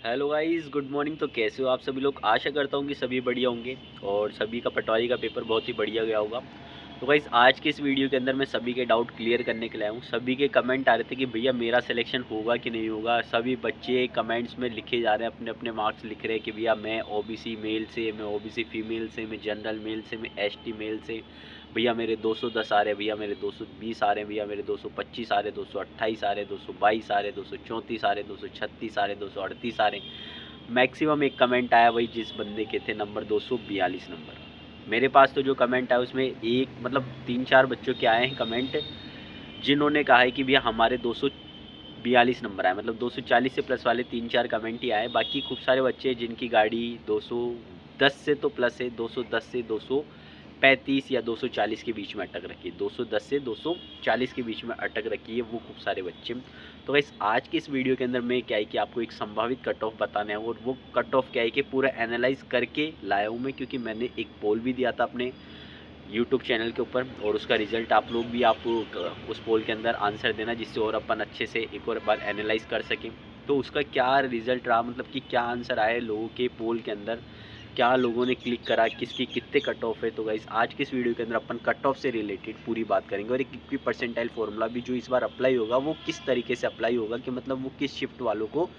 Hello guys, good morning. तो कैसे हो आप सभी लोग? आशा करता हूँ कि सभी बढ़िया होंगे और सभी का पटवारी का पेपर बहुत ही बढ़िया गया होगा। तो गाइस, आज के इस वीडियो के अंदर मैं सभी के डाउट क्लियर करने के लिए आया हूँ। सभी के कमेंट आ रहे थे कि भैया मेरा सिलेक्शन होगा कि नहीं होगा। सभी बच्चे कमेंट्स में लिखे जा रहे हैं, अपने अपने मार्क्स लिख रहे हैं कि भैया मैं ओबीसी मेल से, मैं ओबीसी फीमेल से, मैं जनरल मेल से, मैं एसटी मेल से। भैया मेरे 210 आ रहे, भैया मेरे 220 आ रहे, भैया मेरे 225 आ रहे, 228 आ रहे, 222 आ रहे, 234 आ रहे, 236 आ रहे, 238 आ रहे। मैक्सिमम एक कमेंट आया वही जिस बंदे के थे नंबर 242 नंबर। मेरे पास तो जो कमेंट आया उसमें एक मतलब 3-4 बच्चों के आए हैं कमेंट, जिन्होंने कहा है कि भैया हमारे 242 नंबर आए। मतलब 240 से प्लस वाले 3-4 कमेंट ही आए। बाकी खूब सारे बच्चे जिनकी गाड़ी 210 से तो प्लस है, 210 से 235 या 240 के बीच में अटक रखी है, 210 से 240 के बीच में अटक रखी है वो खूब सारे बच्चे। तो गाइस, आज की इस वीडियो के अंदर मैं क्या है कि आपको एक संभावित कट ऑफ बताना है, और वो कट ऑफ क्या है कि पूरा एनालाइज करके लाया हूँ मैं, क्योंकि मैंने एक पोल भी दिया था अपने यूट्यूब चैनल के ऊपर, और उसका रिजल्ट आप लोग भी आप उस पोल के अंदर आंसर देना, जिससे और अपन अच्छे से एक और बार एनालाइज कर सकें। तो उसका क्या रिजल्ट रहा, मतलब कि क्या आंसर आए लोगों के पोल के अंदर, क्या लोगों ने क्लिक करा, किसकी कितने कट ऑफ है। तो गाइस, आज की इस वीडियो के अंदर अपन कट ऑफ से रिलेटेड पूरी बात करेंगे, और एक इक्वी परसेंटाइल फॉर्मूला भी जो इस बार अप्लाई होगा वो किस तरीके से अप्लाई होगा, कि मतलब वो किस शिफ्ट वालों को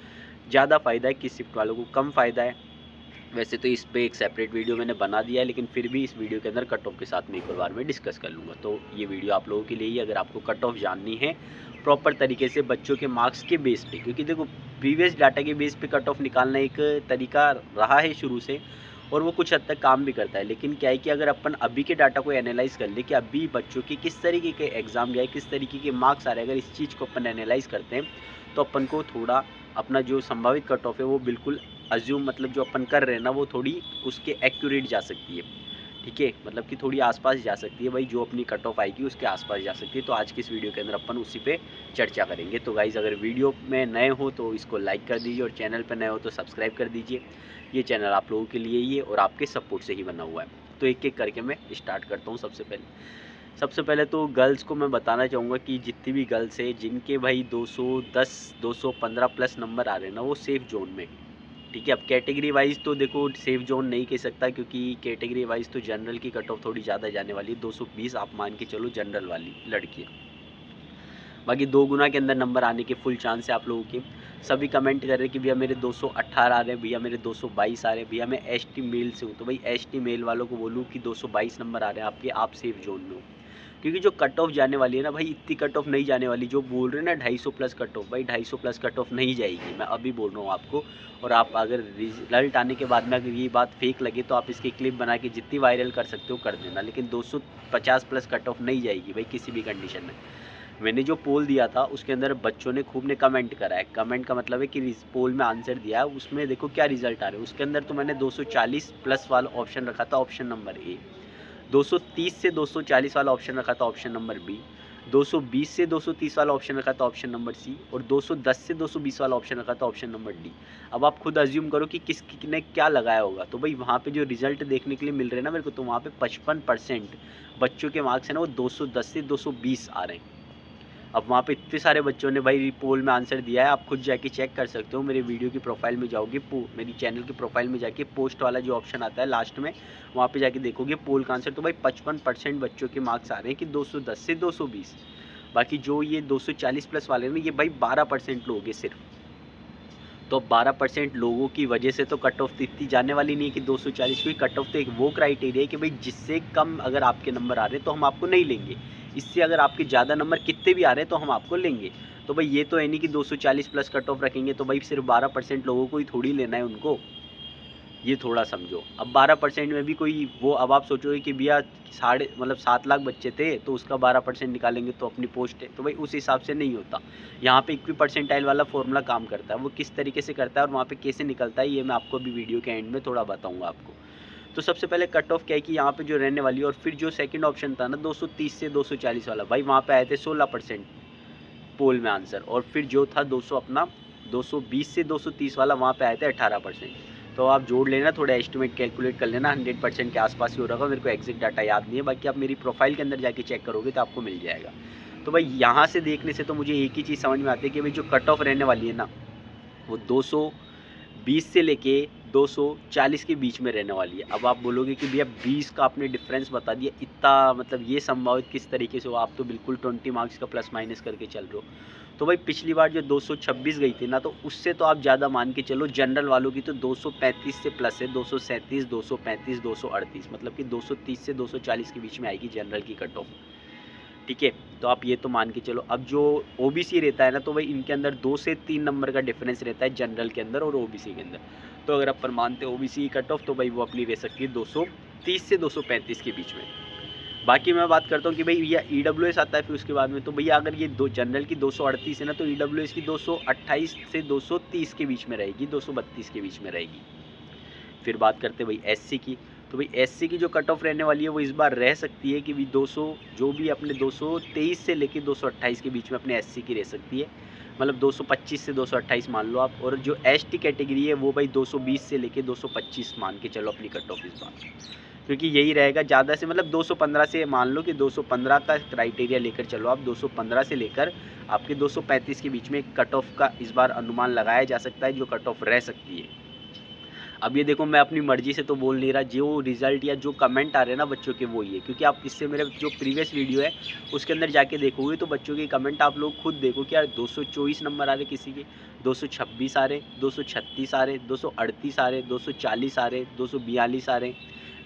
ज़्यादा फ़ायदा है, किस शिफ्ट वालों को कम फ़ायदा है। वैसे तो इस पे एक सेपरेट वीडियो मैंने बना दिया है, लेकिन फिर भी इस वीडियो के अंदर कट ऑफ के साथ में एक और बार में डिस्कस कर लूँगा। तो ये वीडियो आप लोगों के लिए ही, अगर आपको कट ऑफ जाननी है प्रॉपर तरीके से बच्चों के मार्क्स के बेस पे, क्योंकि देखो प्रीवियस डाटा के बेस पे कट ऑफ निकालना एक तरीका रहा है शुरू से, और वो कुछ हद तक काम भी करता है। लेकिन क्या है कि अगर अपन अभी के डाटा को एनालाइज कर ले कि अभी बच्चों के किस तरीके के एग्जाम गए, किस तरीके के मार्क्स आ रहे हैं, अगर इस चीज़ को अपन एनालाइज करते हैं तो अपन को थोड़ा अपना जो संभावित कट ऑफ है वो बिल्कुल अज्यूम, मतलब जो अपन कर रहे हैं ना, वो थोड़ी उसके एक्यूरेट जा सकती है। ठीक है, मतलब कि थोड़ी आसपास जा सकती है भाई, जो अपनी कट ऑफ आएगी उसके आसपास जा सकती है। तो आज की इस वीडियो के अंदर अपन उसी पे चर्चा करेंगे। तो गाइज़, अगर वीडियो में नए हो तो इसको लाइक कर दीजिए, और चैनल पर नए हो तो सब्सक्राइब कर दीजिए। ये चैनल आप लोगों के लिए ही है और आपके सपोर्ट से ही बना हुआ है। तो एक एक करके मैं स्टार्ट करता हूँ। सबसे पहले तो गर्ल्स को मैं बताना चाहूँगा कि जितनी भी गर्ल्स है जिनके भाई 210 215 प्लस नंबर आ रहे हैं ना, वो सेफ जोन में। ठीक है, अब कैटेगरी वाइज तो देखो सेफ जोन नहीं कह सकता, क्योंकि कैटेगरी वाइज तो जनरल की कट ऑफ थोड़ी ज़्यादा जाने वाली है। 220 आप मान के चलो जनरल वाली लड़की। बाकी 2 गुना के अंदर नंबर आने के फुल चांस है आप लोगों के। सभी कमेंट कर रहे हैं कि भैया मेरे 218 आ रहे हैं, भैया मेरे 222 आ रहे हैं, भैया मैं एसटी मेल से हूँ। तो भाई एसटी मेल वालों को बोलूँ कि 222 नंबर आ रहे हैं आपके, आप सेफ जोन में हो। क्योंकि जो कट ऑफ जाने वाली है ना भाई, इतनी कट ऑफ नहीं जाने वाली। जो बोल रहे हैं ना 250 प्लस कट ऑफ, भाई 250 प्लस कट ऑफ नहीं जाएगी, मैं अभी बोल रहा हूँ आपको। और आप अगर रिजल्ट आने के बाद में अगर ये बात फेक लगे तो आप इसकी क्लिप बना के जितनी वायरल कर सकते हो कर देना, लेकिन 250 प्लस कट ऑफ नहीं जाएगी भाई किसी भी कंडीशन में। मैंने जो पोल दिया था उसके अंदर बच्चों ने खूब ने कमेंट करा है। कमेंट का मतलब है कि इस पोल में आंसर दिया है, उसमें देखो क्या रिजल्ट आ रहे हैं। उसके अंदर तो मैंने 240 प्लस वाला ऑप्शन रखा था, ऑप्शन नंबर ए। 230 से 240 वाला ऑप्शन रखा था, ऑप्शन नंबर बी। 220 से 230 वाला ऑप्शन रखा था, ऑप्शन नंबर सी। और 210 से 220 वाला ऑप्शन रखा था, ऑप्शन नंबर डी। अब आप खुद अज्यूम करो कि किसने क्या लगाया होगा। तो भाई वहाँ पे जो रिजल्ट देखने के लिए मिल रहे हैं ना मेरे को, तो वहाँ पे 55% बच्चों के मार्क्स है ना वो 210 से 220 आ रहे हैं। अब वहाँ पे इतने सारे बच्चों ने भाई पोल में आंसर दिया है, आप खुद जाके चेक कर सकते हो। मेरे वीडियो की प्रोफाइल में जाओगे, मेरी चैनल की प्रोफाइल में जाके पोस्ट वाला जो ऑप्शन आता है लास्ट में, वहाँ पे जाके देखोगे पोल का आंसर। तो भाई 55% बच्चों के मार्क्स आ रहे हैं कि 210 से 220। बाकी जो ये 240 प्लस वाले ना, ये भाई 12% लोग हैं सिर्फ। तो अब 12% लोगों की वजह से तो कट ऑफ इतनी जाने वाली नहीं है कि 240। की कट ऑफ तो एक वो क्राइटेरिया है कि भाई जिससे कम अगर आपके नंबर आ रहे हैं तो हम आपको नहीं लेंगे, इससे अगर आपके ज़्यादा नंबर कितने भी आ रहे हैं तो हम आपको लेंगे। तो भाई ये तो है नहीं कि 240 प्लस कट ऑफ रखेंगे तो भाई सिर्फ 12% लोगों को ही थोड़ी लेना है उनको, ये थोड़ा समझो। अब 12% में भी कोई वो, अब आप सोचोगे कि भैया साढ़े मतलब 7 लाख बच्चे थे तो उसका 12% निकालेंगे तो अपनी पोस्ट है, तो भाई उस हिसाब से नहीं होता। यहाँ पे इक्वी परसेंटाइल वाला फॉर्मूला काम करता है, वो किस तरीके से करता है और वहाँ पे कैसे निकलता है ये मैं आपको अभी वीडियो के एंड में थोड़ा बताऊँगा आपको। तो सबसे पहले कट ऑफ क्या है कि यहाँ पे जो रहने वाली है, और फिर जो सेकंड ऑप्शन था ना 230 से 240 वाला, भाई वहाँ पे आए थे 16% पोल में आंसर। और फिर जो था 200 अपना 220 से 230 वाला, वहाँ पे आए थे 18%। तो आप जोड़ लेना, थोड़ा एस्टिमेट कैलकुलेट कर लेना, 100% के आसपास ही हो रहा होगा। मेरे को एग्जैक्ट डाटा याद नहीं है, बाकी आप मेरी प्रोफाइल के अंदर जाके चेक करोगे तो आपको मिल जाएगा। तो भाई यहाँ से देखने से तो मुझे एक ही चीज़ समझ में आती है कि भाई जो कट ऑफ रहने वाली है ना, वो 20 से लेके 240 के बीच में रहने वाली है। अब आप बोलोगे कि भैया 20 का आपने डिफरेंस बता दिया, इतना मतलब ये संभावित किस तरीके से हो, आप तो बिल्कुल 20 मार्क्स का प्लस माइनस करके चल रहे हो। तो भाई पिछली बार जो 226 गई थी ना, तो उससे तो आप ज़्यादा मान के चलो। जनरल वालों की तो 235 से प्लस है, 237, 235, 238, मतलब कि 230 से 240 के बीच में आएगी जनरल की कट ऑफ। ठीक है, तो आप ये तो मान के चलो। अब जो ओबीसी रहता है ना, तो भाई इनके अंदर 2 से 3 नंबर का डिफरेंस रहता है जनरल के अंदर और ओबीसी के अंदर। तो अगर अपन मानते हैं ओबीसी की कट ऑफ, तो भाई वो अपनी रह सकती है 230 से 235 के बीच में। बाकी मैं बात करता हूँ कि भाई भैया ईडब्ल्यूएस आता है फिर उसके बाद में, तो भैया अगर ये दो जनरल की 238 है ना, तो ईडब्ल्यूएस की 228 से 230 के बीच में रहेगी, 232 के बीच में रहेगी। फिर बात करते हैं भाई एससी की, तो भाई एससी की जो कट ऑफ रहने वाली है वो इस बार रह सकती है कि भाई 200 जो भी अपने 223 से लेकर 228 के बीच में अपने एससी की रह सकती है, मतलब 225 से 228 मान लो आप। और जो एसटी कैटेगरी है वो भाई 220 से लेकर 225 मान के चलो अपनी कट ऑफ इस बार, क्योंकि यही रहेगा ज़्यादा से, मतलब 215 से मान लो कि 215 का क्राइटेरिया लेकर चलो आप, 215 से लेकर आपके 235 के बीच में कट ऑफ का इस बार अनुमान लगाया जा सकता है, जो कट ऑफ रह सकती है। अब ये देखो, मैं अपनी मर्जी से तो बोल नहीं रहा, जो रिजल्ट या जो कमेंट आ रहे हैं ना बच्चों के वो ही है, क्योंकि आप इससे मेरे जो प्रीवियस वीडियो है उसके अंदर जाके देखोगे तो बच्चों के कमेंट आप लोग खुद देखो कि यार 224 नंबर आ रहे किसी के, 226 आ रहे, 236 आ रहे, 238 आ रहे, 240 आ रहे, 242 आ रहे।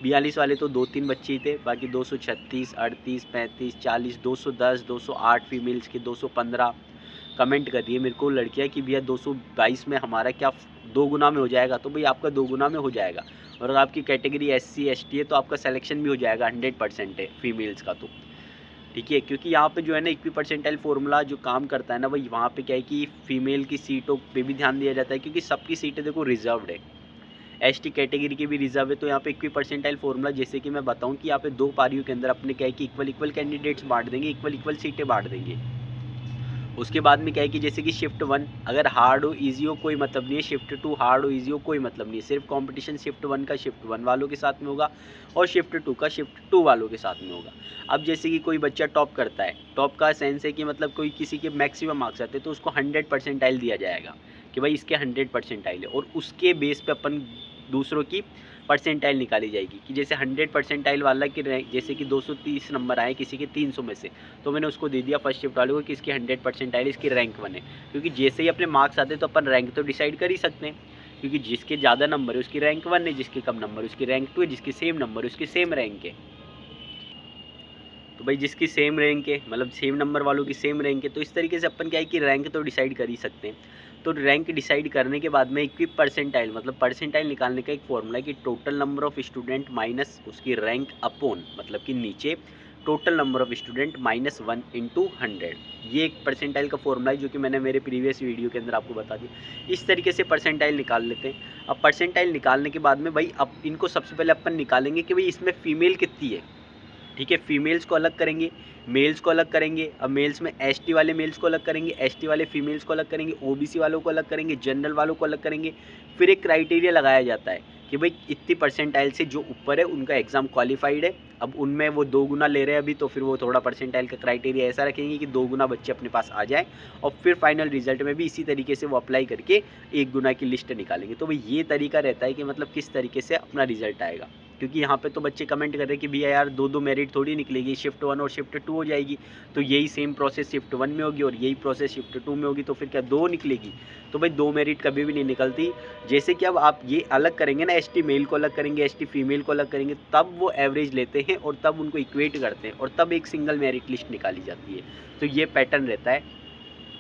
42 वाले तो 2-3 बच्चे ही थे, बाकी 236, 38, 35, 40, 210, 208 फीमेल्स के, 215 कमेंट कर रही है मेरे को लड़कियाँ कि भैया 222 में हमारा क्या 2 गुना में हो जाएगा। तो भाई आपका 2 गुना में हो जाएगा, और अगर आपकी कैटेगरी एससी एसटी है तो आपका सिलेक्शन भी हो जाएगा, 100% है फीमेल्स का तो। ठीक है, क्योंकि यहाँ पे जो है ना इक्वी परसेंटाइल फार्मूला जो काम करता है ना भाई, वहाँ पे क्या है कि फीमेल की सीटों पे भी ध्यान दिया जाता है, क्योंकि सबकी सीटें देखो रिजर्व्ड है, एसटी कैटेगरी की भी रिजर्व है। तो यहाँ पे इक्वी परसेंटाइल फार्मूला जैसे कि मैं बताऊँ कि यहाँ पे 2 पारियों के अंदर अपने क्या है कि इक्वल कैंडिडेट्स बांट देंगे, इक्वल सीटें बांट देंगे। उसके बाद में क्या है कि जैसे कि शिफ्ट 1 अगर हार्ड हो ईजी हो कोई मतलब नहीं है, शिफ्ट 2 हार्ड हो ईजी हो कोई मतलब नहीं है, सिर्फ कंपटीशन शिफ्ट 1 का शिफ्ट 1 वालों के साथ में होगा और शिफ्ट 2 का शिफ्ट 2 वालों के साथ में होगा। अब जैसे कि कोई बच्चा टॉप करता है, टॉप का सेंस है कि मतलब कोई किसी के मैक्सिमम मार्क्स आते हैं तो उसको 100% दिया जाएगा कि भाई इसके 100% है, और उसके बेस पे अपन दूसरों की परसेंटाइल निकाली जाएगी कि जैसे 100% वाला की रैंक, जैसे कि 230 नंबर आए किसी के 300 में से, तो मैंने उसको दे दिया फर्स्ट शिफ्ट वाले को कि इसकी 100% इसकी रैंक 1 है, क्योंकि जैसे ही अपने मार्क्स आते तो अपन रैंक तो डिसाइड कर ही सकते हैं, क्योंकि जिसके ज़्यादा नंबर है उसकी रैंक 1 है, जिसके कम नंबर उसकी रैंक 2 है, जिसके सेम नंबर उसकी सेम रैंक है। तो भाई जिसकी सेम रैंक है मतलब सेम नंबर वालों की सेम रैंक है, तो इस तरीके से अपन क्या है कि रैंक तो डिसाइड कर ही सकते हैं। तो रैंक डिसाइड करने के बाद में इक्वी परसेंटाइल मतलब परसेंटाइल निकालने का एक फॉर्मूला है कि total number of student minus उसकी रैंक अपॉन, मतलब कि नीचे total number of student minus 1 into 100। ये एक परसेंटाइल का फॉर्मूला है जो कि मैंने मेरे प्रीवियस वीडियो के अंदर आपको बता दिया। इस तरीके से परसेंटाइल निकाल लेते हैं। अब परसेंटाइल निकालने के बाद में भाई अब इनको सबसे पहले अपन निकालेंगे कि भाई इसमें फीमेल कितनी है। ठीक है, फीमेल्स को अलग करेंगे, मेल्स को अलग करेंगे। अब मेल्स में एसटी वाले मेल्स को अलग करेंगे, एसटी वाले फीमेल्स को अलग करेंगे, ओबीसी वालों को अलग करेंगे, जनरल वालों को अलग करेंगे। फिर एक क्राइटेरिया लगाया जाता है कि भाई इतनी परसेंटाइल से जो ऊपर है उनका एग्ज़ाम क्वालिफाइड है। अब उनमें वो 2 गुना ले रहे हैं अभी, तो फिर वो थोड़ा परसेंटाइल का क्राइटेरिया ऐसा रखेंगे कि 2 गुना बच्चे अपने पास आ जाए, और फिर फाइनल रिजल्ट में भी इसी तरीके से वो अप्लाई करके 1 गुना की लिस्ट निकालेंगे। तो भाई ये तरीका रहता है कि मतलब किस तरीके से अपना रिजल्ट आएगा, क्योंकि यहाँ पे तो बच्चे कमेंट कर रहे हैं कि भैया यार 2-2 मेरिट थोड़ी निकलेगी, शिफ्ट 1 और शिफ्ट 2 हो जाएगी। तो यही सेम प्रोसेस शिफ्ट 1 में होगी और यही प्रोसेस शिफ्ट 2 में होगी, तो फिर क्या 2 निकलेगी? तो भाई 2 मेरिट कभी भी नहीं निकलती। जैसे कि अब आप ये अलग करेंगे ना, एसटी मेल को अलग करेंगे, एसटी फीमेल को अलग करेंगे, तब वो एवरेज लेते हैं और तब उनको इक्वेट करते हैं और तब एक सिंगल मेरिट लिस्ट निकाली जाती है। तो ये पैटर्न रहता है।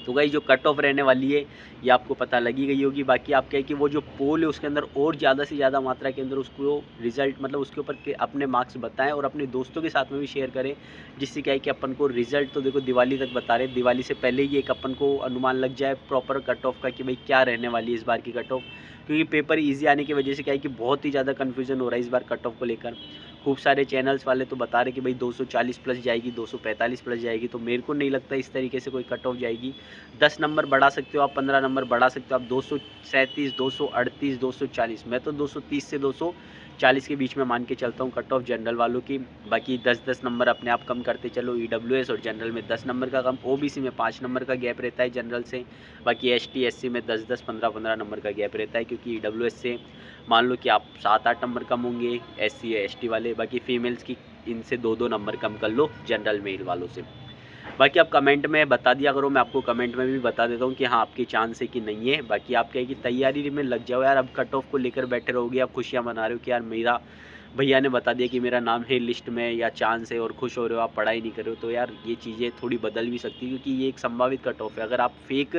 तो गाइस जो कट ऑफ रहने वाली है ये आपको पता लगी गई होगी। बाकी आप क्या है कि वो जो पोल है उसके अंदर और ज़्यादा से ज़्यादा मात्रा के अंदर उसको रिजल्ट मतलब उसके ऊपर के अपने मार्क्स बताएं और अपने दोस्तों के साथ में भी शेयर करें, जिससे क्या है कि अपन को रिजल्ट तो देखो दिवाली तक बता रहे, दिवाली से पहले ही एक अपन को अनुमान लग जाए प्रॉपर कट ऑफ का कि भाई क्या रहने वाली है इस बार की कट ऑफ। क्योंकि पेपर ईजी आने की वजह से क्या है कि बहुत ही ज़्यादा कन्फ्यूजन हो रहा है इस बार कट ऑफ को लेकर। खूब सारे चैनल्स वाले तो बता रहे कि भाई 240 प्लस जाएगी, 245 प्लस जाएगी, तो मेरे को नहीं लगता इस तरीके से कोई कट ऑफ जाएगी। 10 नंबर बढ़ा सकते हो आप, 15 नंबर बढ़ा सकते हो आप, 237, 238, 240, मैं तो 230 से 40 के बीच में मान के चलता हूँ कट ऑफ जनरल वालों की। बाकी 10-10 नंबर अपने आप कम करते चलो। ईडब्ल्यूएस और जनरल में 10 नंबर का कम, ओबीसी में 5 नंबर का गैप रहता है जनरल से। बाकी एसटी एससी में 10-10 15-15 नंबर का गैप रहता है, क्योंकि ईडब्ल्यूएस से मान लो कि आप 7-8 नंबर कम होंगे एससी या एसटी वाले। बाकी फीमेल्स की इनसे 2-2 नंबर कम कर लो जनरल मेल वालों से। बाकी आप कमेंट में बता दिया करो, मैं आपको कमेंट में भी बता देता हूँ कि हाँ आपकी चांस है कि नहीं है। बाकी आप कहे कि तैयारी में लग जाओ यार, अब कट ऑफ को लेकर बैठे रहोगे, आप खुशियाँ मना रहे हो कि यार मेरा भैया ने बता दिया कि मेरा नाम है लिस्ट में या चांस है, और खुश हो रहे हो, आप पढ़ाई नहीं कर रहे हो, तो यार ये चीज़ें थोड़ी बदल भी सकती है, क्योंकि ये एक संभावित कट ऑफ है। अगर आप फेक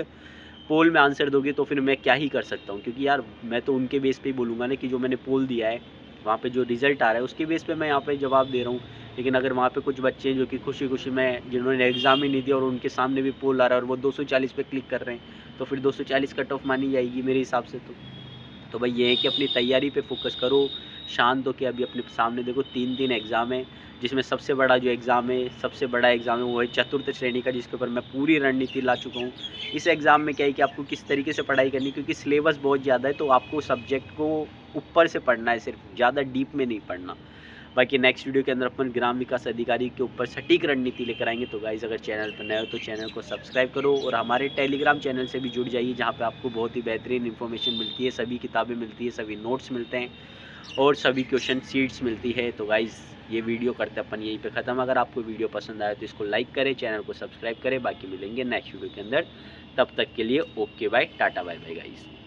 पोल में आंसर दोगे तो फिर मैं क्या ही कर सकता हूँ, क्योंकि यार मैं तो उनके बेस पे ही बोलूँगा ना कि जो मैंने पोल दिया है वहाँ पे जो रिज़ल्ट आ रहा है उसके बेस पे मैं यहाँ पे जवाब दे रहा हूँ। लेकिन अगर वहाँ पे कुछ बच्चे हैं जो कि खुशी-खुशी में जिन्होंने एग्ज़ाम ही नहीं दिया और उनके सामने भी पोल आ रहा है और वो 240 पे क्लिक कर रहे हैं, तो फिर 240 कट ऑफ मानी जाएगी मेरे हिसाब से तो भाई ये है कि अपनी तैयारी पे फोकस करो, शांत हो के अभी अपने सामने देखो 3-3 एग्ज़ाम है, जिसमें सबसे बड़ा जो एग्ज़ाम है, सबसे बड़ा एग्ज़ाम है वो है चतुर्थ श्रेणी का, जिसके ऊपर मैं पूरी रणनीति ला चुका हूँ। इस एग्ज़ाम में क्या है कि आपको किस तरीके से पढ़ाई करनी है, क्योंकि सिलेबस बहुत ज़्यादा है, तो आपको सब्जेक्ट को ऊपर से पढ़ना है, सिर्फ ज़्यादा डीप में नहीं पढ़ना। बाकी नेक्स्ट वीडियो के अंदर अपन ग्राम विकास अधिकारी के ऊपर सटीक रणनीति लेकर आएंगे। तो गाइज़ अगर चैनल पर नए हो तो चैनल को सब्सक्राइब करो और हमारे टेलीग्राम चैनल से भी जुड़ जाइए, जहाँ पे आपको बहुत ही बेहतरीन इन्फॉर्मेशन मिलती है, सभी किताबें मिलती है, सभी नोट्स मिलते हैं और सभी क्वेश्चन शीट्स मिलती है। तो गाइज़ ये वीडियो करते अपन यहीं पे ख़त्म। अगर आपको वीडियो पसंद आया तो इसको लाइक करें, चैनल को सब्सक्राइब करें। बाकी मिलेंगे नेक्स्ट वीडियो के अंदर, तब तक के लिए okay bye, tata bye bye guys.